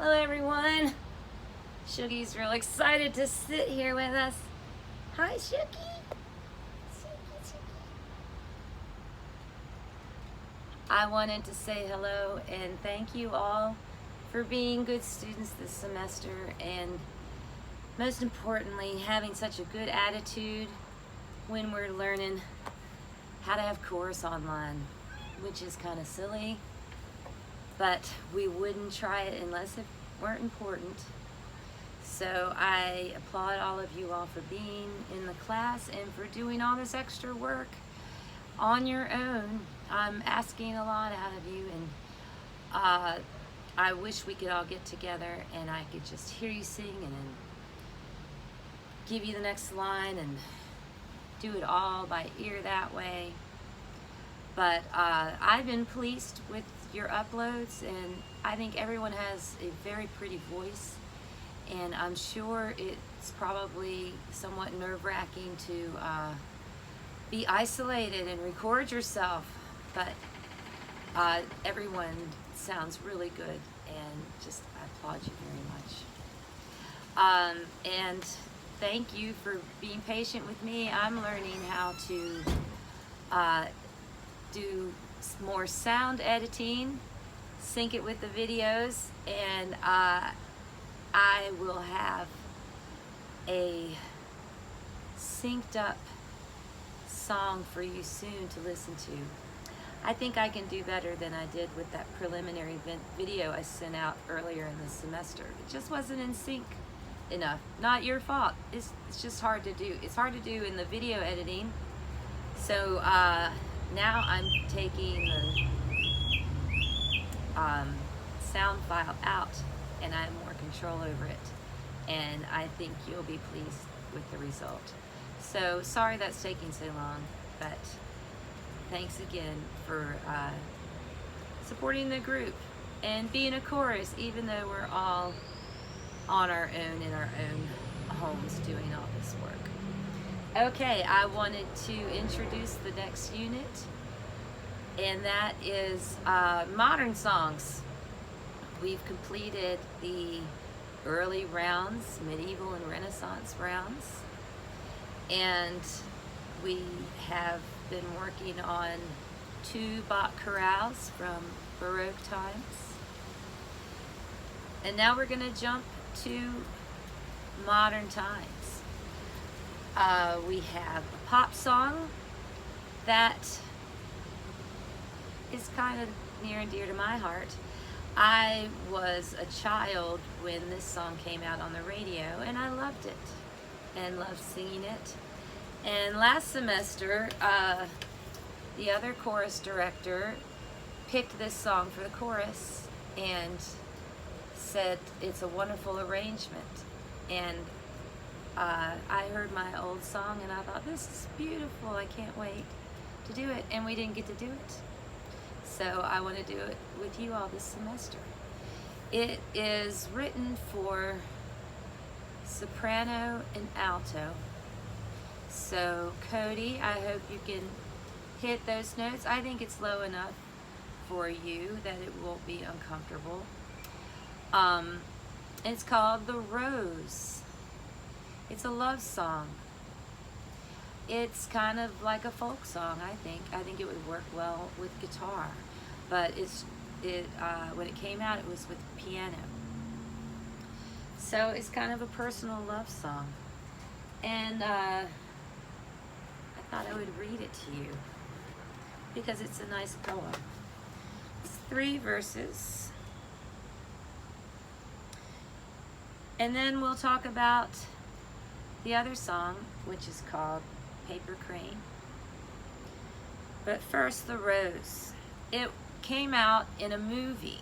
Hello everyone. Shoogie's real excited to sit here with us. Hi Shoogie. I wanted to say hello and thank you all for being good students this semester, and most importantly having such a good attitude when we're learning how to have chorus online, which is kind of silly, but we wouldn't try it unless it weren't important. So I applaud all of you all for being in the class and for doing all this extra work on your own. I'm asking a lot out of you, and I wish we could all get together and I could just hear you sing and then give you the next line and do it all by ear that way. But I've been pleased with your uploads, and I think everyone has a very pretty voice, and I'm sure it's probably somewhat nerve-wracking to be isolated and record yourself, but everyone sounds really good, and just I applaud you very much. And thank you for being patient with me. I'm learning how to do more sound editing, sync it with the videos, and I will have a synced up song for you soon to listen to. I think I can do better than I did with that preliminary video I sent out earlier in the semester. It just wasn't in sync enough. Not your fault. It's just hard to do. It's hard to do in the video editing. So now I'm taking the sound file out, and I have more control over it, and I think you'll be pleased with the result. So sorry that's taking so long, but thanks again for supporting the group and being a chorus, even though we're all on our own in our own homes doing all this work. Okay, I wanted to introduce the next unit, and that is modern songs. We've completed the early rounds, medieval and Renaissance rounds, and we have been working on 2 Bach chorales from Baroque times. And now we're going to jump to modern times. We have a pop song that is kind of near and dear to my heart. I was a child when this song came out on the radio, and I loved it and loved singing it. And last semester, the other chorus director picked this song for the chorus and said it's a wonderful arrangement. And I heard my old song and I thought, this is beautiful, I can't wait to do it, and we didn't get to do it. So I want to do it with you all this semester. It is written for soprano and alto. So Cody, I hope you can hit those notes. I think it's low enough for you that it won't be uncomfortable. It's called The Rose. It's a love song. It's kind of like a folk song, I think. I think it would work well with guitar, but when it came out, it was with piano. So it's kind of a personal love song, and I thought I would read it to you because it's a nice poem. It's 3 verses, and then we'll talk about the other song, which is called Paper Crane. But first, The Rose. It came out in a movie.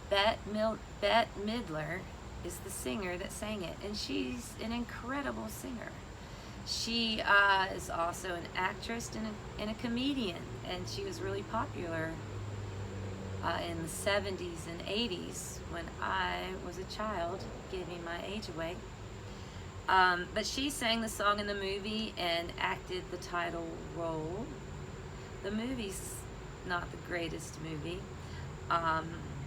Bette Midler is the singer that sang it, and she's an incredible singer. She is also an actress and a comedian, and she was really popular in the 70s and 80s when I was a child, giving my age away. But she sang the song in the movie and acted the title role. The movie's not the greatest movie,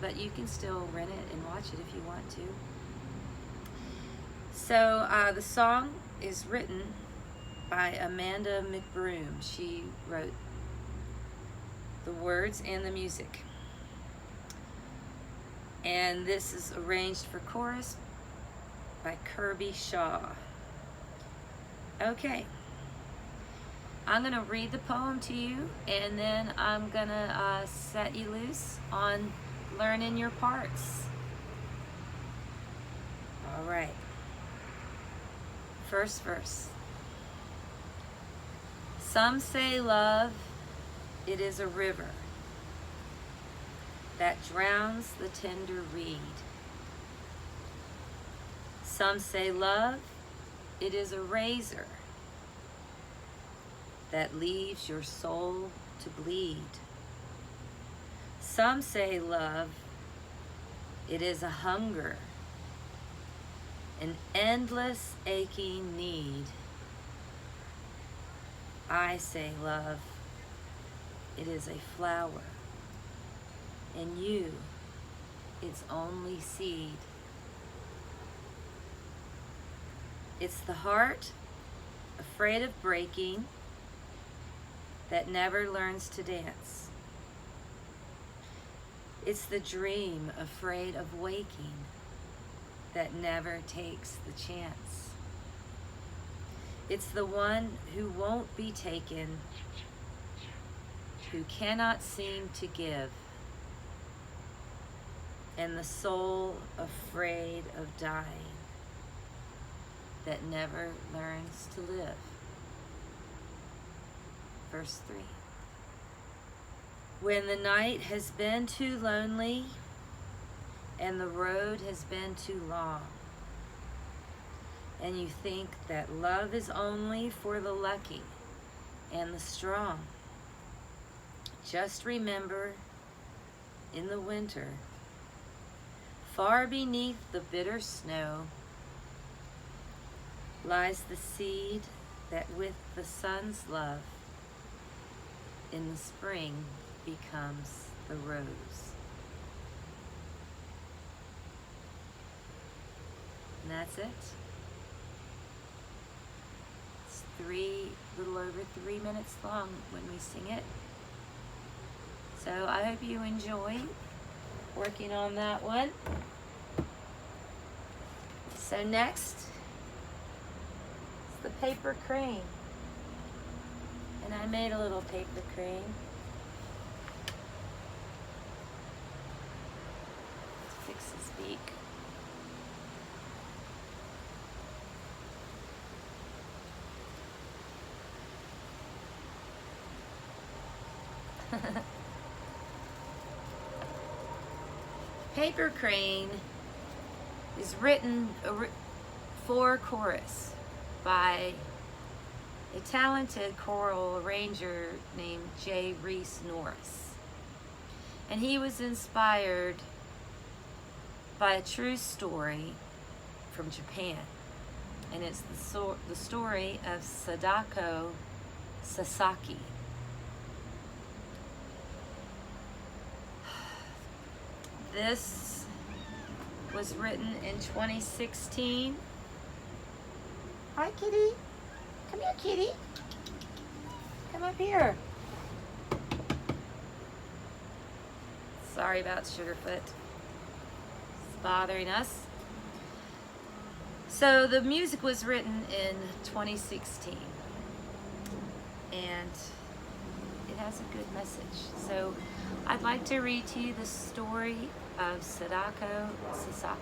but you can still rent it and watch it if you want to. So the song is written by Amanda McBroom. She wrote the words and the music. And this is arranged for chorus by Kirby Shaw. Okay. I'm going to read the poem to you, and then I'm going to set you loose on learning your parts. All right. First verse. Some say love, it is a river that drowns the tender reed. Some say love, it is a razor that leaves your soul to bleed. Some say love, it is a hunger, an endless aching need. I say love, it is a flower, and you, its only seed. It's the heart, afraid of breaking, that never learns to dance. It's the dream, afraid of waking, that never takes the chance. It's the one who won't be taken, who cannot seem to give, and the soul afraid of dying, that never learns to live. Verse 3. When the night has been too lonely and the road has been too long, and you think that love is only for the lucky and the strong, just remember, in the winter, far beneath the bitter snow, lies the seed that with the sun's love in the spring becomes the rose. And that's it. It's little over 3 minutes long when we sing it. So I hope you enjoy working on that one. So next is the paper crane. And I made a little paper crane. Let's fix his beak. Paper Crane is written for chorus by a talented choral arranger named J. Reese Norris. And he was inspired by a true story from Japan. And it's the story of Sadako Sasaki. This was written in 2016. Hi, kitty. Come here, kitty. Come up here. Sorry about Sugarfoot. It's bothering us. So the music was written in 2016. And it has a good message. So I'd like to read to you the story of Sadako Sasaki.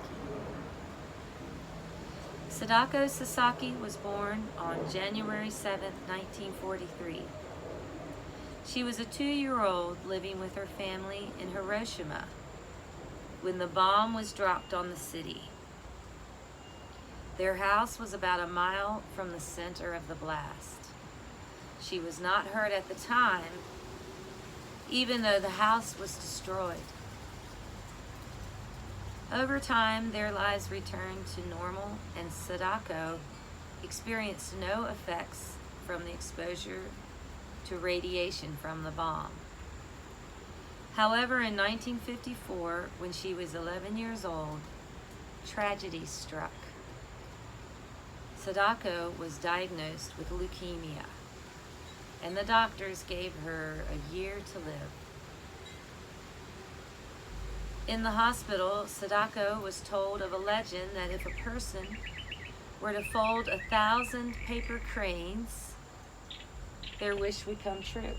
Sadako Sasaki was born on January 7th, 1943. She was a 2-year-old living with her family in Hiroshima when the bomb was dropped on the city. Their house was about a mile from the center of the blast. She was not hurt at the time, even though the house was destroyed. Over time, their lives returned to normal, and Sadako experienced no effects from the exposure to radiation from the bomb. However, in 1954, when she was 11 years old, tragedy struck. Sadako was diagnosed with leukemia, and the doctors gave her a year to live. In the hospital, Sadako was told of a legend that if a person were to fold 1,000 paper cranes, their wish would come true.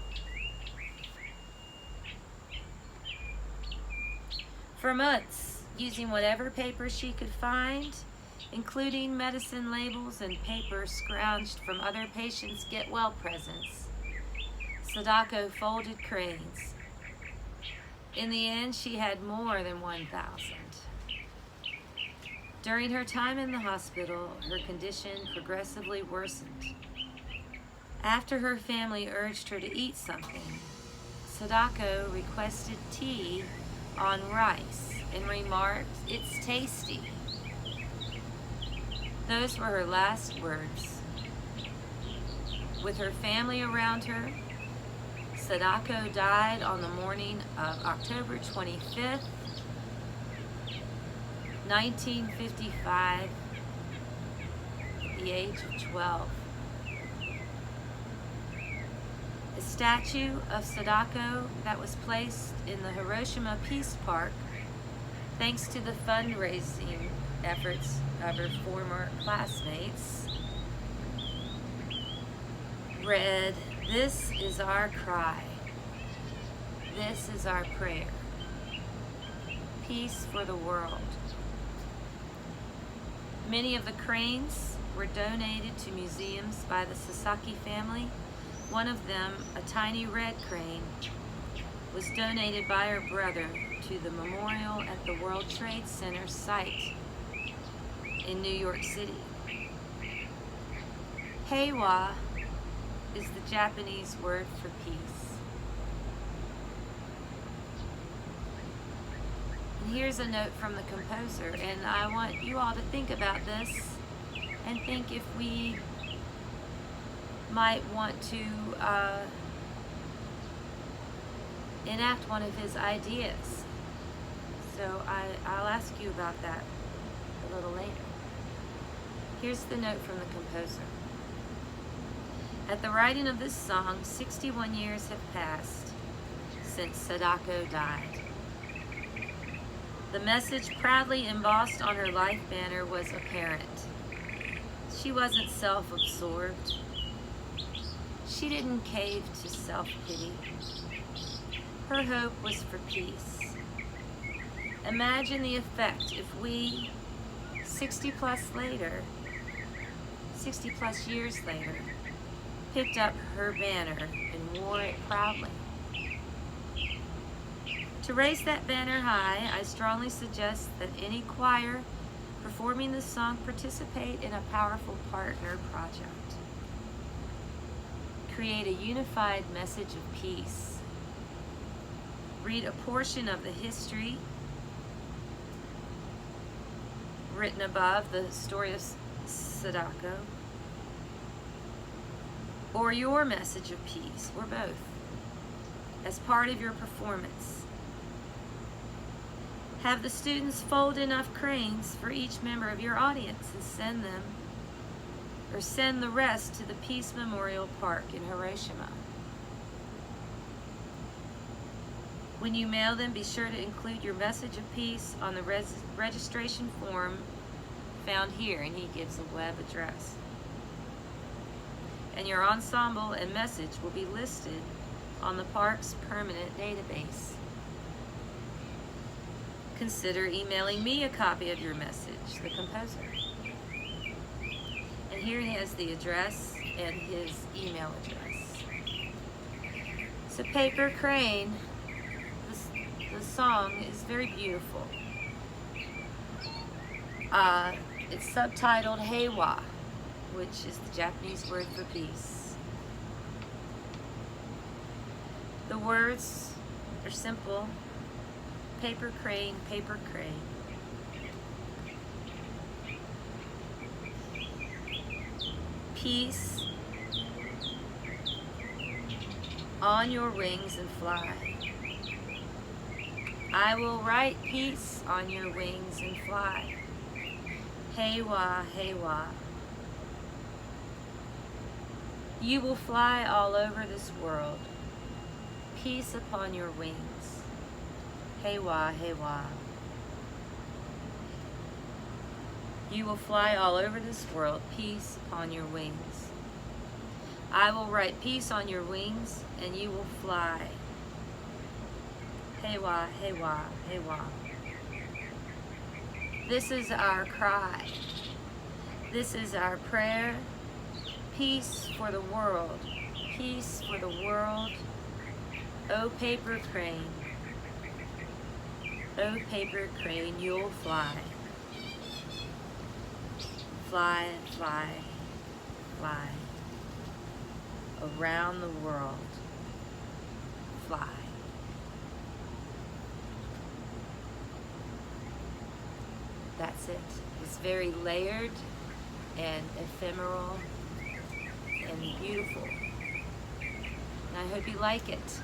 For months, using whatever paper she could find, including medicine labels and paper scrounged from other patients' get-well presents, Sadako folded cranes. In the end, she had more than 1,000. During her time in the hospital, her condition progressively worsened. After her family urged her to eat something, Sadako requested tea on rice and remarked, "It's tasty." Those were her last words. With her family around her, Sadako died on the morning of October 25th, 1955, at the age of 12. A statue of Sadako that was placed in the Hiroshima Peace Park, thanks to the fundraising efforts of her former classmates, read, "This is our cry. This is our prayer. Peace for the world." Many of the cranes were donated to museums by the Sasaki family. One of them, a tiny red crane, was donated by her brother to the memorial at the World Trade Center site in New York City. Heiwa is the Japanese word for peace. And here's a note from the composer, and I want you all to think about this and think if we might want to enact one of his ideas. So I'll ask you about that a little later. Here's the note from the composer. At the writing of this song, 61 years have passed since Sadako died. The message proudly embossed on her life banner was apparent. She wasn't self-absorbed. She didn't cave to self-pity. Her hope was for peace. Imagine the effect if we, 60 plus years later, picked up her banner and wore it proudly. To raise that banner high, I strongly suggest that any choir performing this song participate in a powerful partner project. Create a unified message of peace. Read a portion of the history written above the story of Sadako, or your message of peace, or both, as part of your performance. Have the students fold enough cranes for each member of your audience and send the rest to the Peace Memorial Park in Hiroshima. When you mail them, be sure to include your message of peace on the registration form found here, and he gives a web address. And your ensemble and message will be listed on the park's permanent database. Consider emailing me a copy of your message, the composer. And here he has the address and his email address. So Paper Crane, the song is very beautiful. It's subtitled Heiwa, which is the Japanese word for peace. The words are simple. Paper crane, paper crane. Peace on your wings and fly. I will write peace on your wings and fly. Hey wah, hey wah. You will fly all over this world. Peace upon your wings. Hey wah, hey wah. You will fly all over this world. Peace upon your wings. I will write peace on your wings, and you will fly. Hey wah, hey wah, hey wah. This is our cry. This is our prayer. Peace for the world. Peace for the world. Oh, paper crane. Oh, paper crane, you'll fly. Fly, fly, fly. Around the world. Fly. That's it. It's very layered and ephemeral and beautiful. And I hope you like it.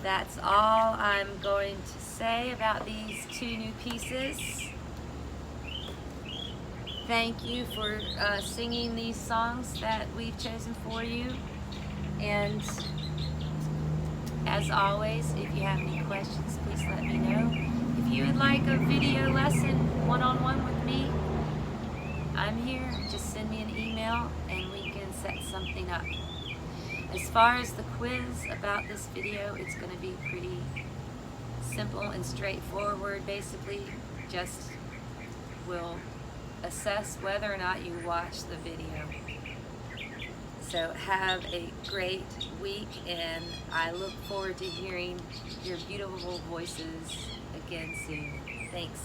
That's all I'm going to say about these two new pieces. Thank you for singing these songs that we've chosen for you. And as always, if you have any questions, please let me know. If you would like a video lesson one-on-one with me, I'm here. Just send me an email and we can set something up. As far as the quiz about this video, it's going to be pretty simple and straightforward. Basically, just will assess whether or not you watch the video. So have a great week, and I look forward to hearing your beautiful voices again soon. Thanks.